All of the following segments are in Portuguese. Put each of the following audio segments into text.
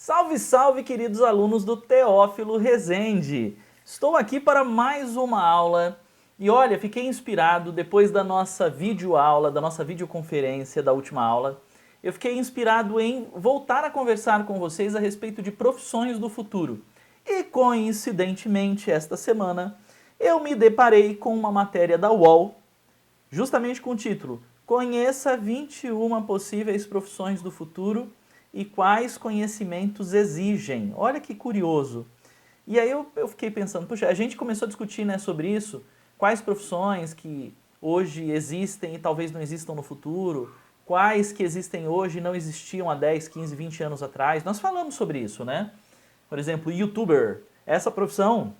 Salve, salve, queridos alunos do Teófilo Rezende! Estou aqui para mais uma aula e olha, fiquei inspirado depois da nossa videoaula, da nossa videoconferência da última aula. Eu fiquei inspirado em voltar a conversar com vocês a respeito de profissões do futuro. E coincidentemente, esta semana, eu me deparei com uma matéria da UOL, justamente com o título Conheça 21 possíveis profissões do futuro e quais conhecimentos exigem. Olha que curioso. E aí eu fiquei pensando, puxa, a gente começou a discutir, né, sobre isso, quais profissões que hoje existem e talvez não existam no futuro, quais que existem hoje e não existiam há 10, 15, 20 anos atrás. Nós falamos sobre isso, né? Por exemplo, YouTuber. Essa profissão,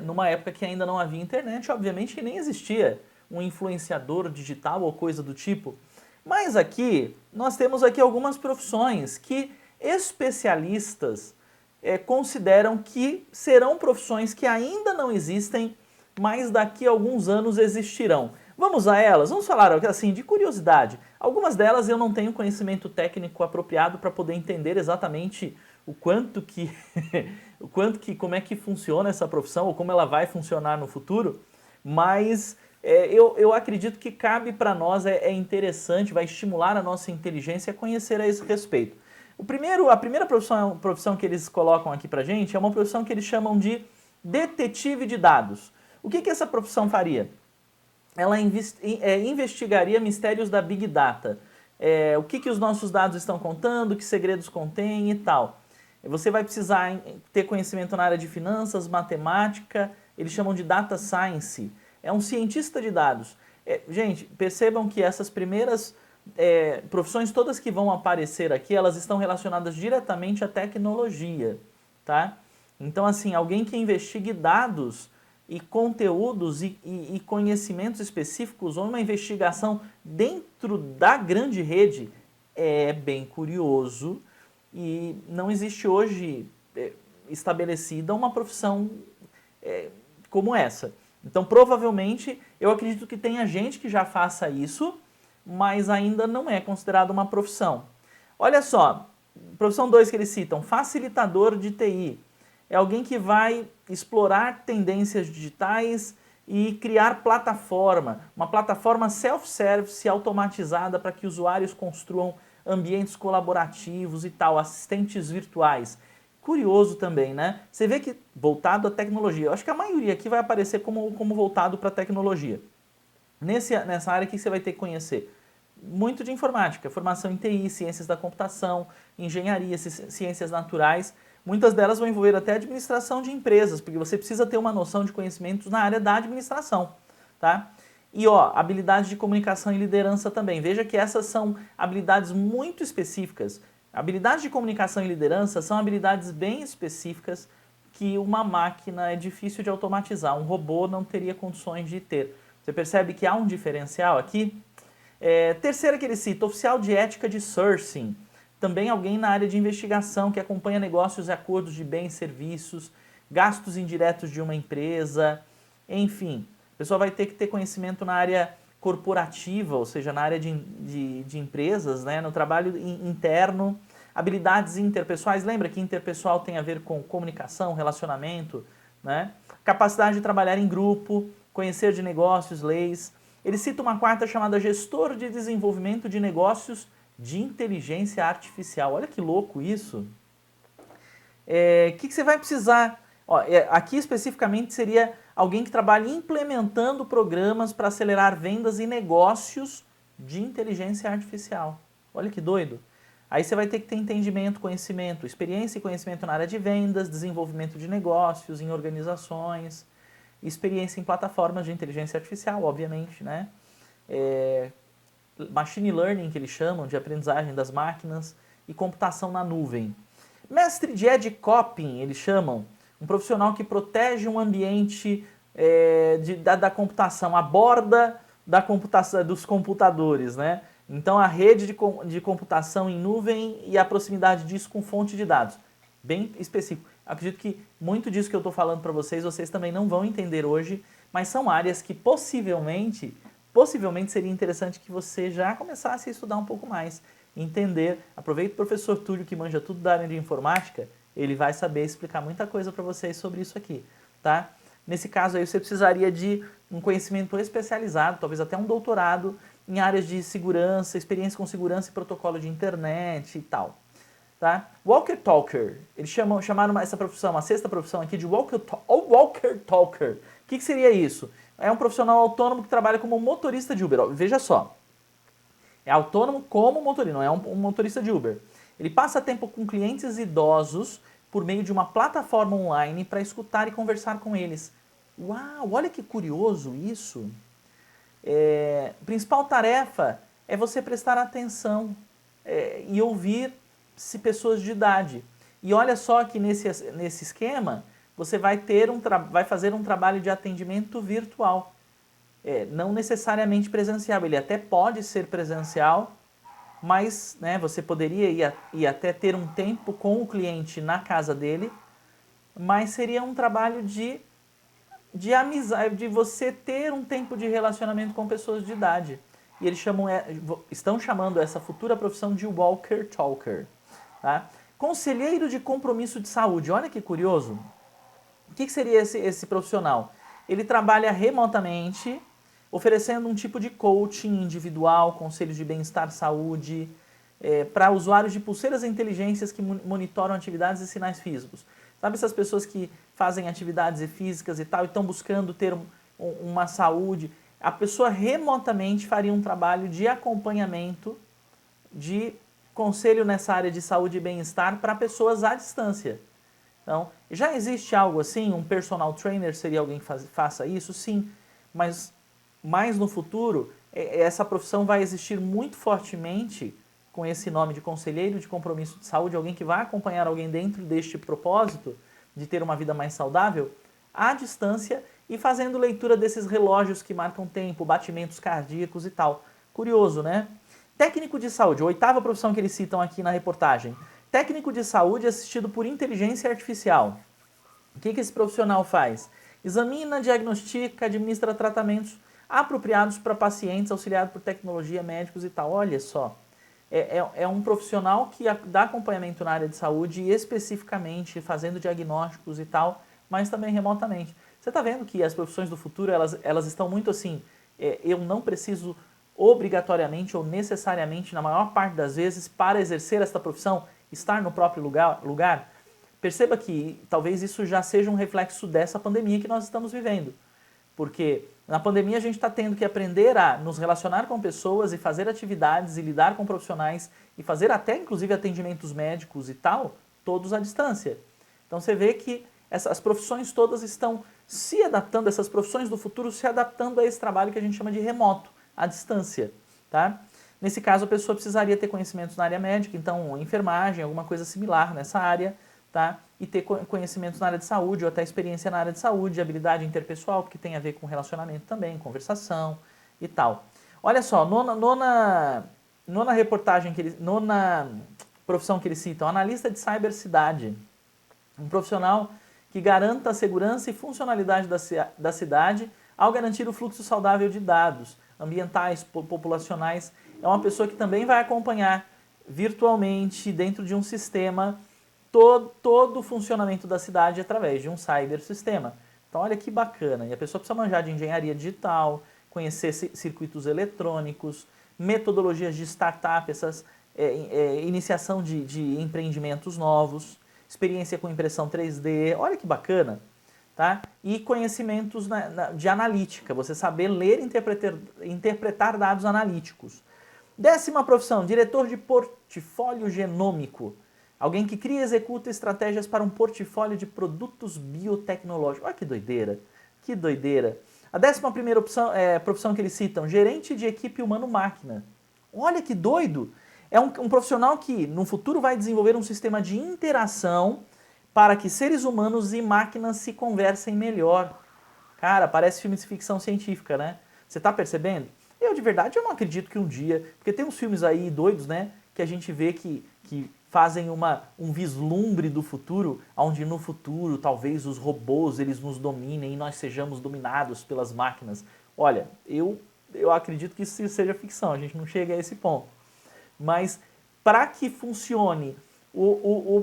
numa época que ainda não havia internet, obviamente que nem existia um influenciador digital ou coisa do tipo. Mas aqui, nós temos aqui algumas profissões que especialistas consideram que serão profissões que ainda não existem, mas daqui a alguns anos existirão. Vamos a elas? Vamos falar assim de curiosidade. Algumas delas eu não tenho conhecimento técnico apropriado para poder entender exatamente o quanto que, como é que funciona essa profissão ou como ela vai funcionar no futuro, mas eu acredito que cabe para nós, é interessante, vai estimular a nossa inteligência a conhecer a esse respeito. A primeira profissão que eles colocam aqui pra gente é uma profissão que eles chamam de detetive de dados. O que essa profissão faria? Ela investigaria mistérios da Big Data. O que os nossos dados estão contando, que segredos contém e tal. Você vai precisar ter conhecimento na área de finanças, matemática, eles chamam de Data Science. É um cientista de dados. Gente, percebam que essas primeiras profissões todas que vão aparecer aqui, elas estão relacionadas diretamente à tecnologia, tá? Então, assim, alguém que investigue dados e conteúdos e conhecimentos específicos ou uma investigação dentro da grande rede é bem curioso e não existe hoje estabelecida uma profissão como essa. Então, provavelmente, eu acredito que tenha gente que já faça isso, mas ainda não é considerado uma profissão. Olha só, profissão 2 que eles citam, facilitador de TI. É alguém que vai explorar tendências digitais e criar uma plataforma self-service automatizada para que usuários construam ambientes colaborativos e tal, assistentes virtuais. Curioso também, né? Você vê que voltado à tecnologia. Eu acho que a maioria aqui vai aparecer como voltado para a tecnologia. Nessa área, o que você vai ter que conhecer? Muito de informática, formação em TI, ciências da computação, engenharia, ciências naturais. Muitas delas vão envolver até administração de empresas, porque você precisa ter uma noção de conhecimentos na área da administração, tá? E ó, habilidades de comunicação e liderança também. Veja que essas são habilidades muito específicas. Habilidades de comunicação e liderança são habilidades bem específicas que uma máquina é difícil de automatizar. Um robô não teria condições de ter. Você percebe que há um diferencial aqui? Terceira que ele cita, oficial de ética de sourcing. Também alguém na área de investigação que acompanha negócios e acordos de bens e serviços, gastos indiretos de uma empresa, enfim. A pessoa vai ter que ter conhecimento na área corporativa, ou seja, na área de empresas, né, no trabalho interno, habilidades interpessoais. Lembra que interpessoal tem a ver com comunicação, relacionamento, né? Capacidade de trabalhar em grupo, conhecer de negócios, leis. Ele cita uma quarta chamada gestor de desenvolvimento de negócios de inteligência artificial. Olha que louco isso. O que você vai precisar? Ó, aqui especificamente seria alguém que trabalha implementando programas para acelerar vendas e negócios de inteligência artificial. Olha que doido. Aí você vai ter que ter entendimento, conhecimento, experiência e conhecimento na área de vendas, desenvolvimento de negócios, em organizações, experiência em plataformas de inteligência artificial, obviamente, né? Machine learning, que eles chamam, de aprendizagem das máquinas, e computação na nuvem. Mestre de edcoping, eles chamam, um profissional que protege um ambiente da computação, a borda da computação, dos computadores, né? Então a rede de computação em nuvem e a proximidade disso com fonte de dados. Bem específico. Acredito que muito disso que eu estou falando para vocês também não vão entender hoje, mas são áreas que possivelmente seria interessante que você já começasse a estudar um pouco mais. entender. Aproveita o professor Túlio, que manja tudo da área de informática, ele vai saber explicar muita coisa para vocês sobre isso aqui, tá? Nesse caso aí você precisaria de um conhecimento especializado, talvez até um doutorado em áreas de segurança, experiência com segurança e protocolo de internet e tal. Tá? Walker Talker, eles chamaram essa profissão, a sexta profissão aqui, de Walker Talker. O que seria isso? É um profissional autônomo que trabalha como motorista de Uber. Veja só, é autônomo como motorista, não é um motorista de Uber. Ele passa tempo com clientes idosos por meio de uma plataforma online para escutar e conversar com eles. Uau, olha que curioso isso. Principal tarefa é você prestar atenção e ouvir pessoas de idade. E olha só que nesse esquema você vai fazer um trabalho de atendimento virtual. Não necessariamente presencial, ele até pode ser presencial, mas né, você poderia ir até ter um tempo com o cliente na casa dele, mas seria um trabalho de amizade, de você ter um tempo de relacionamento com pessoas de idade. E eles estão chamando essa futura profissão de Walker Talker. Tá? Conselheiro de compromisso de saúde, olha que curioso. O que seria esse profissional? Ele trabalha remotamente, oferecendo um tipo de coaching individual, conselhos de bem-estar, saúde, para usuários de pulseiras e inteligências que monitoram atividades e sinais físicos. Sabe essas pessoas que fazem atividades físicas e tal, e estão buscando ter uma saúde? A pessoa remotamente faria um trabalho de acompanhamento, de conselho nessa área de saúde e bem-estar para pessoas à distância. Então, já existe algo assim? Um personal trainer seria alguém que faça isso? Sim, mas mais no futuro, essa profissão vai existir muito fortemente com esse nome de conselheiro de compromisso de saúde, alguém que vai acompanhar alguém dentro deste propósito de ter uma vida mais saudável, à distância e fazendo leitura desses relógios que marcam tempo, batimentos cardíacos e tal. Curioso, né? Técnico de saúde, a oitava profissão que eles citam aqui na reportagem. Técnico de saúde assistido por inteligência artificial. O que esse profissional faz? Examina, diagnostica, administra tratamentos apropriados para pacientes, auxiliado por tecnologia, médicos e tal. Olha só, é um profissional que dá acompanhamento na área de saúde, especificamente fazendo diagnósticos e tal, mas também remotamente. Você está vendo que as profissões do futuro, elas estão muito assim, eu não preciso obrigatoriamente ou necessariamente, na maior parte das vezes, para exercer esta profissão, estar no próprio lugar. Perceba que talvez isso já seja um reflexo dessa pandemia que nós estamos vivendo. Porque na pandemia a gente está tendo que aprender a nos relacionar com pessoas e fazer atividades e lidar com profissionais e fazer até inclusive atendimentos médicos e tal, todos à distância. Então você vê que as profissões todas estão se adaptando, essas profissões do futuro se adaptando a esse trabalho que a gente chama de remoto, à distância. Tá? Nesse caso a pessoa precisaria ter conhecimentos na área médica, então enfermagem, alguma coisa similar nessa área, tá? E ter conhecimentos na área de saúde, ou até experiência na área de saúde, habilidade interpessoal, porque tem a ver com relacionamento também, conversação e tal. Olha só, nona profissão que eles citam, analista de cibercidade. Um profissional que garanta a segurança e funcionalidade da cidade ao garantir o fluxo saudável de dados ambientais, populacionais. É uma pessoa que também vai acompanhar virtualmente, dentro de um sistema, todo o funcionamento da cidade através de um cybersistema. Então olha que bacana. E a pessoa precisa manjar de engenharia digital, conhecer circuitos eletrônicos, metodologias de startup, iniciação de empreendimentos novos, experiência com impressão 3D, olha que bacana. Tá? E conhecimentos de analítica, você saber ler e interpretar dados analíticos. 10ª profissão, diretor de portfólio genômico. Alguém que cria e executa estratégias para um portfólio de produtos biotecnológicos. Olha que doideira, que doideira. A 11ª profissão que eles citam, gerente de equipe humano-máquina. Olha que doido. É um profissional que no futuro vai desenvolver um sistema de interação para que seres humanos e máquinas se conversem melhor. Cara, parece filme de ficção científica, né? Você tá percebendo? De verdade, eu não acredito que um dia... Porque tem uns filmes aí doidos, né? Que a gente vê que fazem um vislumbre do futuro, onde no futuro talvez os robôs eles nos dominem e nós sejamos dominados pelas máquinas. Olha, eu acredito que isso seja ficção, a gente não chega a esse ponto. Mas para que funcione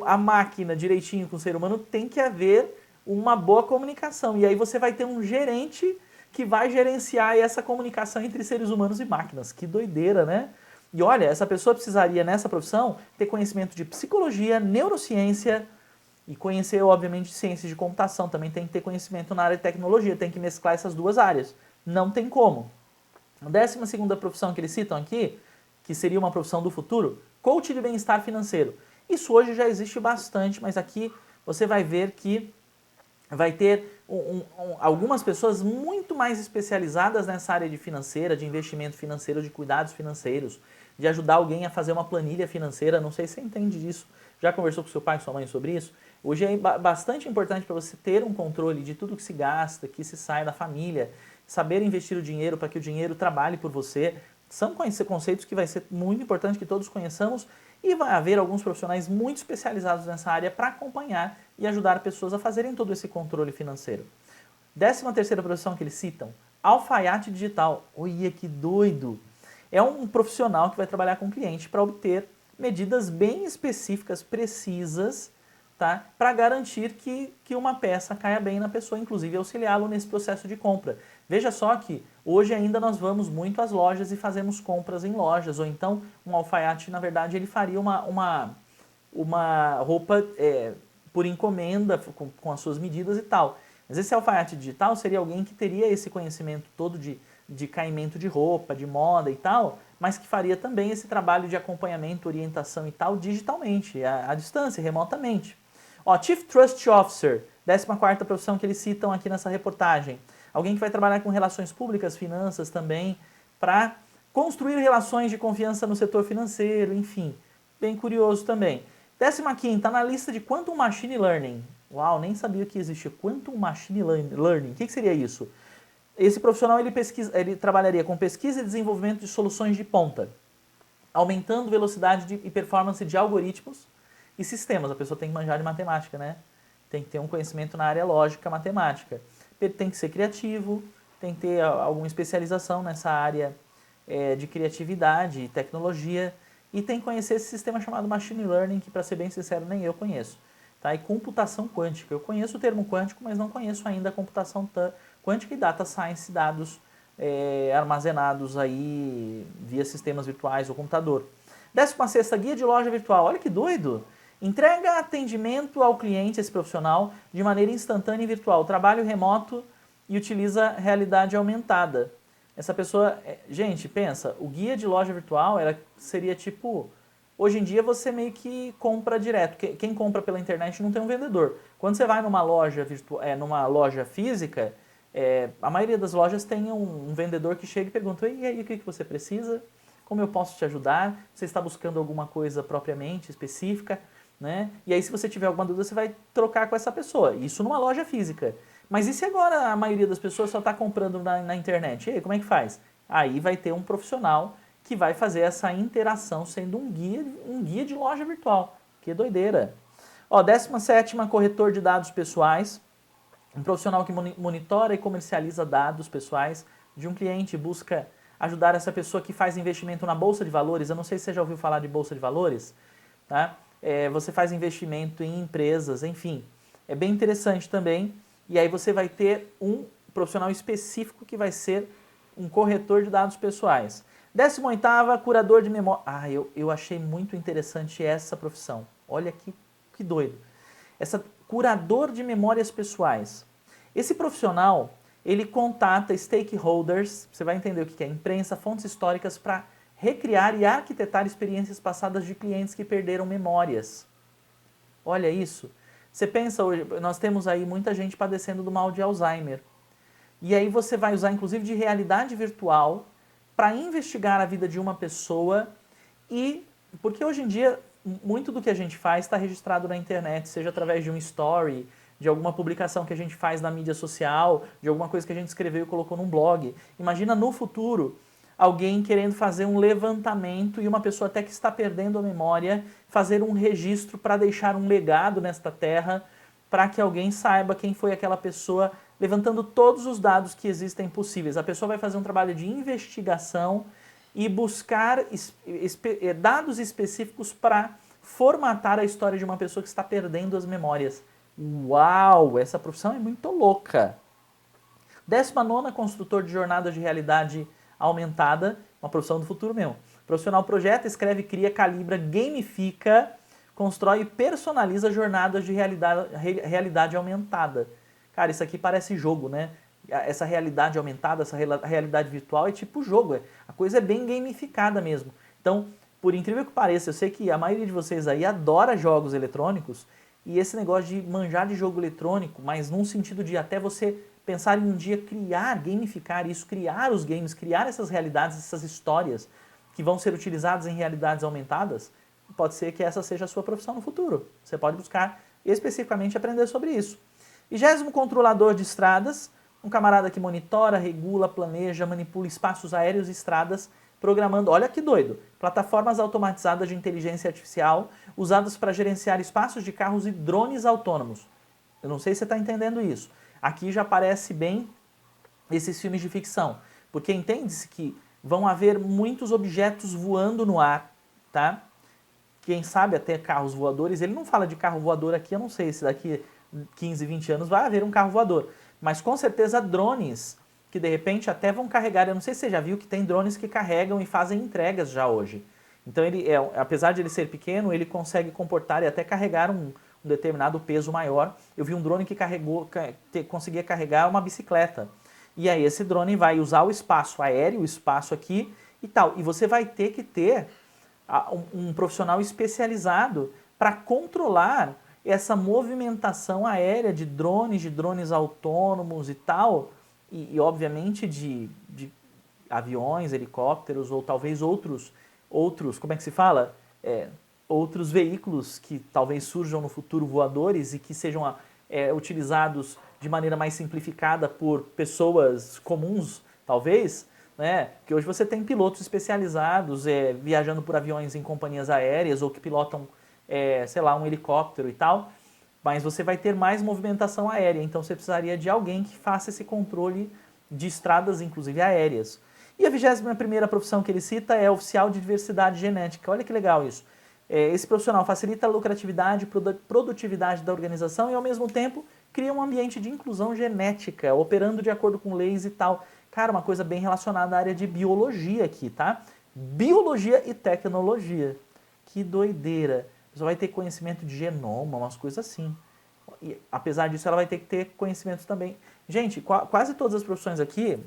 a máquina direitinho com o ser humano, tem que haver uma boa comunicação. E aí você vai ter um gerente que vai gerenciar essa comunicação entre seres humanos e máquinas. Que doideira, né? E olha, essa pessoa precisaria, nessa profissão, ter conhecimento de psicologia, neurociência e conhecer, obviamente, ciências de computação. Também tem que ter conhecimento na área de tecnologia, tem que mesclar essas duas áreas. Não tem como. A 12ª profissão que eles citam aqui, que seria uma profissão do futuro, coach de bem-estar financeiro. Isso hoje já existe bastante, mas aqui você vai ver que vai ter algumas pessoas muito mais especializadas nessa área de financeira, de investimento financeiro, de cuidados financeiros, de ajudar alguém a fazer uma planilha financeira. Não sei se você entende disso. Já conversou com seu pai e sua mãe sobre isso? Hoje é bastante importante para você ter um controle de tudo que se gasta, que se sai da família, saber investir o dinheiro para que o dinheiro trabalhe por você. São conceitos que vai ser muito importante que todos conheçamos e vai haver alguns profissionais muito especializados nessa área para acompanhar e ajudar pessoas a fazerem todo esse controle financeiro. 13ª profissão que eles citam, alfaiate digital. Olha que doido! É um profissional que vai trabalhar com o cliente para obter medidas bem específicas, precisas, tá? Para garantir que uma peça caia bem na pessoa, inclusive auxiliá-lo nesse processo de compra. Veja só que hoje ainda nós vamos muito às lojas e fazemos compras em lojas, ou então um alfaiate, na verdade, ele faria uma roupa por encomenda, com as suas medidas e tal. Mas esse alfaiate digital seria alguém que teria esse conhecimento todo de caimento de roupa, de moda e tal, mas que faria também esse trabalho de acompanhamento, orientação e tal, digitalmente, à distância, remotamente. Ó, Chief Trust Officer, 14ª profissão que eles citam aqui nessa reportagem. Alguém que vai trabalhar com relações públicas, finanças também, para construir relações de confiança no setor financeiro, enfim. Bem curioso também. 15ª, na lista de Quantum Machine Learning. Uau, nem sabia que existia Quantum Machine Learning. O que seria isso? Esse profissional ele trabalharia com pesquisa e desenvolvimento de soluções de ponta, aumentando velocidade e performance de algoritmos e sistemas. A pessoa tem que manjar de matemática, né? Tem que ter um conhecimento na área lógica, matemática. Tem que ser criativo, tem que ter alguma especialização nessa área de criatividade e tecnologia, e tem que conhecer esse sistema chamado Machine Learning, que, para ser bem sincero, nem eu conheço. Tá? E computação quântica. Eu conheço o termo quântico, mas não conheço ainda a computação quântica e data science, dados armazenados aí via sistemas virtuais ou computador. 16ª, guia de loja virtual. Olha que doido! Entrega atendimento ao cliente, esse profissional, de maneira instantânea e virtual. Trabalho remoto e utiliza realidade aumentada. Essa pessoa... gente, pensa, o guia de loja virtual seria tipo... Hoje em dia você meio que compra direto. Quem compra pela internet não tem um vendedor. Quando você vai numa loja, numa loja física, a maioria das lojas tem um vendedor que chega e pergunta: e aí, o que você precisa? Como eu posso te ajudar? Você está buscando alguma coisa propriamente específica? Né? E aí, se você tiver alguma dúvida, você vai trocar com essa pessoa. Isso numa loja física. Mas e se agora a maioria das pessoas só está comprando na internet? E aí, como é que faz? Aí vai ter um profissional que vai fazer essa interação sendo um guia de loja virtual. Que doideira! Ó, 17ª, corretor de dados pessoais. Um profissional que monitora e comercializa dados pessoais de um cliente, busca ajudar essa pessoa que faz investimento na Bolsa de Valores. Eu não sei se você já ouviu falar de Bolsa de Valores, tá? Você faz investimento em empresas, enfim. É bem interessante também. E aí você vai ter um profissional específico que vai ser um corretor de dados pessoais. 18ª, curador de memória. Ah, eu achei muito interessante essa profissão. Olha que doido. Essa curador de memórias pessoais. Esse profissional, ele contata stakeholders, você vai entender o que é, imprensa, fontes históricas, para recriar e arquitetar experiências passadas de clientes que perderam memórias. Olha isso. Você pensa hoje, nós temos aí muita gente padecendo do mal de Alzheimer. E aí você vai usar inclusive de realidade virtual para investigar a vida de uma pessoa porque hoje em dia muito do que a gente faz está registrado na internet, seja através de um story, de alguma publicação que a gente faz na mídia social, de alguma coisa que a gente escreveu e colocou num blog. Imagina no futuro alguém querendo fazer um levantamento e uma pessoa até que está perdendo a memória, fazer um registro para deixar um legado nesta terra, para que alguém saiba quem foi aquela pessoa, levantando todos os dados que existem possíveis. A pessoa vai fazer um trabalho de investigação e buscar dados específicos para formatar a história de uma pessoa que está perdendo as memórias. Uau, essa profissão é muito louca. 19ª, construtor de jornadas de realidade aumentada, uma profissão do futuro mesmo. O profissional projeta, escreve, cria, calibra, gamifica, constrói e personaliza jornadas de realidade aumentada. Cara, isso aqui parece jogo, né? Essa realidade aumentada, essa realidade virtual é tipo jogo. A coisa é bem gamificada mesmo. Então, por incrível que pareça, eu sei que a maioria de vocês aí adora jogos eletrônicos e esse negócio de manjar de jogo eletrônico, mas num sentido de até você pensar em um dia criar, gamificar isso, criar os games, criar essas realidades, essas histórias que vão ser utilizadas em realidades aumentadas, pode ser que essa seja a sua profissão no futuro. Você pode buscar especificamente aprender sobre isso. 20º, controlador de estradas, um camarada que monitora, regula, planeja, manipula espaços aéreos e estradas, programando, olha que doido, plataformas automatizadas de inteligência artificial usadas para gerenciar espaços de carros e drones autônomos. Eu não sei se você está entendendo isso. Aqui já aparece bem esses filmes de ficção, porque entende-se que vão haver muitos objetos voando no ar, tá? Quem sabe até carros voadores, ele não fala de carro voador aqui, eu não sei se daqui 15, 20 anos vai haver um carro voador, mas com certeza drones que de repente até vão carregar, eu não sei se você já viu que tem drones que carregam e fazem entregas já hoje. Então ele apesar de ele ser pequeno, ele consegue comportar e até carregar um determinado peso maior. Eu vi um drone que conseguia carregar uma bicicleta. E aí esse drone vai usar o espaço aéreo, o espaço aqui e tal. E você vai ter que ter um profissional especializado para controlar essa movimentação aérea de drones autônomos e tal, e obviamente de aviões, helicópteros ou talvez outros, como é que se fala? Outros veículos que talvez surjam no futuro voadores e que sejam utilizados de maneira mais simplificada por pessoas comuns, talvez, né? Porque hoje você tem pilotos especializados viajando por aviões em companhias aéreas ou que pilotam, sei lá, um helicóptero e tal, mas você vai ter mais movimentação aérea, então você precisaria de alguém que faça esse controle de estradas, inclusive aéreas. E a 21ª profissão que ele cita é oficial de diversidade genética. Olha que legal isso. Esse profissional facilita a lucratividade e produtividade da organização e, ao mesmo tempo, cria um ambiente de inclusão genética, operando de acordo com leis e tal. Cara, uma coisa bem relacionada à área de biologia aqui, tá? Biologia e tecnologia. Que doideira. Você vai ter conhecimento de genoma, umas coisas assim. E, apesar disso, ela vai ter que ter conhecimento também. Gente, quase todas as profissões aqui,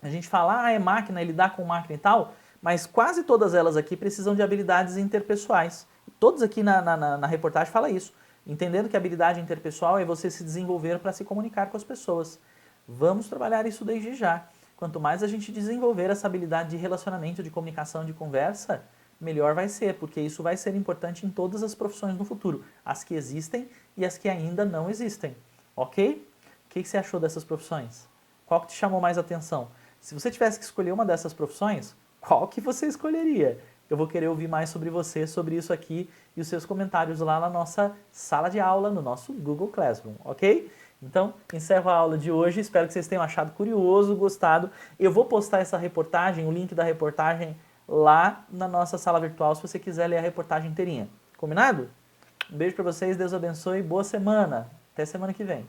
a gente fala, é máquina, é lidar com máquina e tal, mas quase todas elas aqui precisam de habilidades interpessoais. Todos aqui na reportagem fala isso. Entendendo que a habilidade interpessoal é você se desenvolver para se comunicar com as pessoas. Vamos trabalhar isso desde já. Quanto mais a gente desenvolver essa habilidade de relacionamento, de comunicação, de conversa, melhor vai ser, porque isso vai ser importante em todas as profissões no futuro, as que existem e as que ainda não existem, ok? O que você achou dessas profissões? Qual que te chamou mais atenção? Se você tivesse que escolher uma dessas profissões, qual que você escolheria? Eu vou querer ouvir mais sobre você, sobre isso aqui e os seus comentários lá na nossa sala de aula, no nosso Google Classroom, ok? Então, encerro a aula de hoje, espero que vocês tenham achado curioso, gostado. Eu vou postar essa reportagem, o link da reportagem, lá na nossa sala virtual, se você quiser ler a reportagem inteirinha. Combinado? Um beijo para vocês, Deus abençoe, boa semana. Até semana que vem.